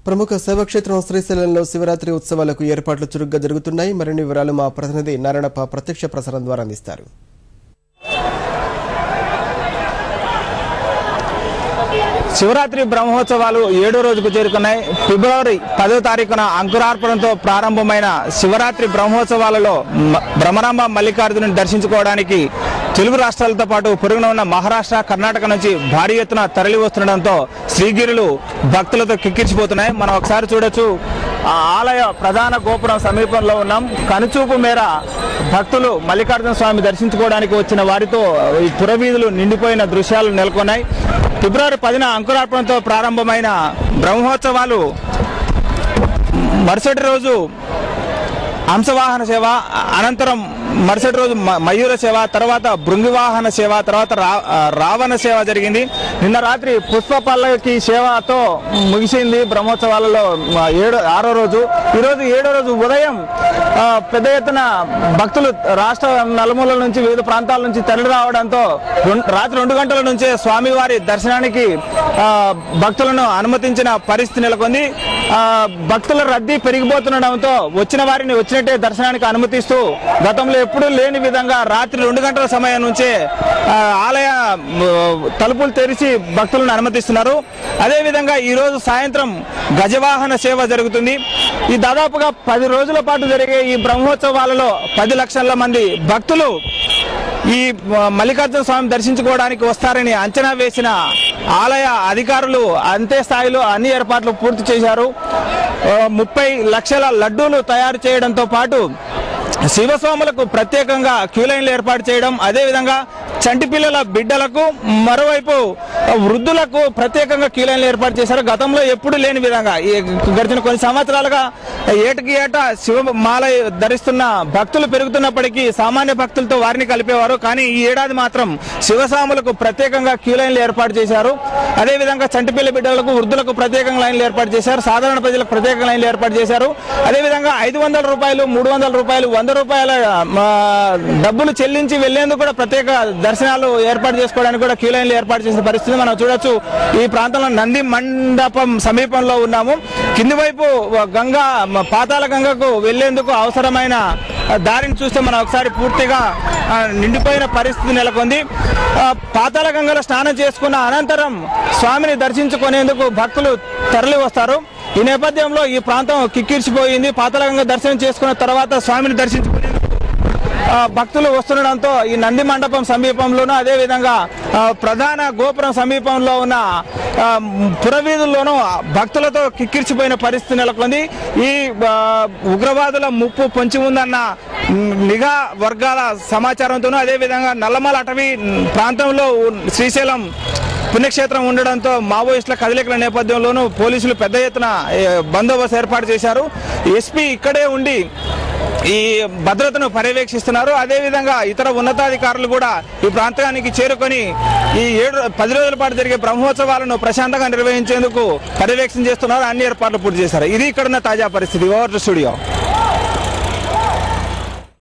ప్రముఖ శైవక్షేత్రం శ్రీశైలంలో శివరాత్రి ఉత్సవాలకు ఏర్పాట్లు చురుగ్గా జరుగుతున్నాయి. మరిన్ని వివరాలు మా ప్రతినిధి నారాయణప్ప ప్రత్యక్ష ప్రసారం ద్వారా అందిస్తారు. శివరాత్రి బ్రహ్మోత్సవాలు 7వ రోజుకు చేరుకున్నాయి. ఫిబ్రవరి 10వ తారీఖున అంకురార్పణంతో ప్రారంభమైన శివరాత్రి బ్రహ్మోత్సవాలలో భ్రమరాంబ మల్లికార్జునుని దర్శించుకోవడానికి తెలుగు రాష్ట్రాలతో పాటు పొరుగున ఉన్న మహారాష్ట్ర, కర్ణాటక నుంచి భారీ ఎత్తున తరలి వస్తుండటంతో శ్రీగిరులు భక్తులతో కిక్కిరిసిపోతున్నాయి. మనం ఒకసారి చూడొచ్చు, ఆ ఆలయ ప్రధాన గోపురం సమీపంలో ఉన్నాం. కనుచూపు మేర భక్తులు మల్లికార్జున స్వామి దర్శించుకోవడానికి వచ్చిన వారితో ఈ పురవీధులు నిండిపోయిన దృశ్యాలు నెలకొన్నాయి. ఫిబ్రవరి 10న అంకురార్పణతో ప్రారంభమైన బ్రహ్మోత్సవాలు మరుసటి రోజు హంసవాహన సేవ, అనంతరం మరుసటి రోజు మయూర సేవ, తర్వాత భృంగివాహన సేవ, తర్వాత రావణ సేవ జరిగింది. నిన్న రాత్రి పుష్ప పల్లకి సేవతో ముగిసింది బ్రహ్మోత్సవాలలో 6వ రోజు. ఈరోజు 7వ రోజు ఉదయం పెద్ద ఎత్తున భక్తులు రాష్ట్ర నలుమూలల నుంచి, వివిధ ప్రాంతాల నుంచి తరలి రావడంతో రాత్రి 2 గంటల నుంచే స్వామివారి దర్శనానికి భక్తులను అనుమతించిన పరిస్థితి నెలకొంది. భక్తుల రద్దీ పెరిగిపోతుండడంతో వచ్చిన వారిని వచ్చినట్టే దర్శనానికి అనుమతిస్తూ గతంలో ఎప్పుడూ లేని విధంగా రాత్రి 2 గంటల సమయం నుంచే ఆలయ తలుపులు తెరిచి భక్తులను అనుమతిస్తున్నారు. అదేవిధంగా ఈరోజు సాయంత్రం గజవాహన సేవ జరుగుతుంది. ఈ దాదాపుగా 10 రోజుల పాటు జరిగే ఈ బ్రహ్మోత్సవాలలో 10 లక్షల మంది భక్తులు ఈ మల్లికార్జున స్వామి దర్శించుకోవడానికి వస్తారని అంచనా వేసిన ఆలయ అధికారులు అంతే స్థాయిలో అన్ని ఏర్పాట్లు పూర్తి చేశారు. 30 లక్షల లడ్డూలు తయారు చేయడంతో పాటు శివస్వాములకు ప్రత్యేకంగా క్యూ లైన్లు ఏర్పాటు చేయడం, అదేవిధంగా చంటి పిల్లల బిడ్డలకు, మరోవైపు వృద్ధులకు ప్రత్యేకంగా క్యూ లైన్లు ఏర్పాటు చేశారు. గతంలో ఎప్పుడు లేని విధంగా గడిచిన కొన్ని సంవత్సరాలుగా ఏటకి ఏటా శివమాల ధరిస్తున్న భక్తులు పెరుగుతున్నప్పటికీ సామాన్య భక్తులతో వారిని కలిపేవారు. కానీ ఈ ఏడాది మాత్రం శివస్వాములకు ప్రత్యేకంగా క్యూ లైన్లు ఏర్పాటు చేశారు. అదేవిధంగా చంటిపిల్ల బిడ్డలకు, వృద్ధులకు ప్రత్యేకంగా లైన్లు ఏర్పాటు చేశారు. సాధారణ ప్రజలకు ప్రత్యేక లైన్లు ఏర్పాటు చేశారు. అదేవిధంగా 500 రూపాయలు, 300 రూపాయలు, 100 రూపాయల డబ్బులు చెల్లించి వెళ్లేందుకు కూడా ప్రత్యేక దర్శనాలు ఏర్పాటు చేసుకోవడానికి కూడా క్యూ లైన్లు ఏర్పాటు చేసిన పరిస్థితి మనం చూడొచ్చు. ఈ ప్రాంతంలో నంది మండపం సమీపంలో ఉన్నాము. కింది వైపు గంగా, పాతాళ గంగకు వెళ్లేందుకు అవసరమైన దారిని చూస్తే మనం ఒకసారి పూర్తిగా నిండిపోయిన పరిస్థితి నెలకొంది. పాతాళ గంగలో స్నానం చేసుకున్న అనంతరం స్వామిని దర్శించుకునేందుకు భక్తులు తరలి వస్తారు. ఈ నేపథ్యంలో ఈ ప్రాంతం కిక్కిరిసిపోయింది. పాతాళ గంగ దర్శనం చేసుకున్న తర్వాత స్వామిని దర్శించుకునేందుకు భక్తులు వస్తుండడంతో ఈ నంది మండపం సమీపంలోనూ, అదేవిధంగా ప్రధాన గోపురం సమీపంలో ఉన్న పురవీధుల్లోనూ భక్తులతో కిక్కిరిసిపోయిన పరిస్థితి నెలకొంది. ఈ ఉగ్రవాదుల ముప్పు పొంచి ఉందన్న నిఘా వర్గాల సమాచారంతోనూ, అదేవిధంగా నల్లమల అటవీ ప్రాంతంలో శ్రీశైలం పుణ్యక్షేత్రం ఉండడంతో మావోయిస్టుల కదలికల నేపథ్యంలోనూ పోలీసులు పెద్ద ఎత్తున బందోబస్తు ఏర్పాటు చేశారు. ఎస్పీ ఇక్కడే ఉండి ఈ భద్రతను పర్యవేక్షిస్తున్నారు. అదేవిధంగా ఇతర ఉన్నతాధికారులు కూడా ఈ ప్రాంతానికి చేరుకొని ఈ 10 రోజుల పాటు జరిగే బ్రహ్మోత్సవాలను ప్రశాంతంగా నిర్వహించేందుకు పర్యవేక్షణ చేస్తున్నారు. అన్ని ఏర్పాట్లు పూర్తి చేశారు. ఇది ఇక్కడున్న తాజా పరిస్థితి. Over to studio.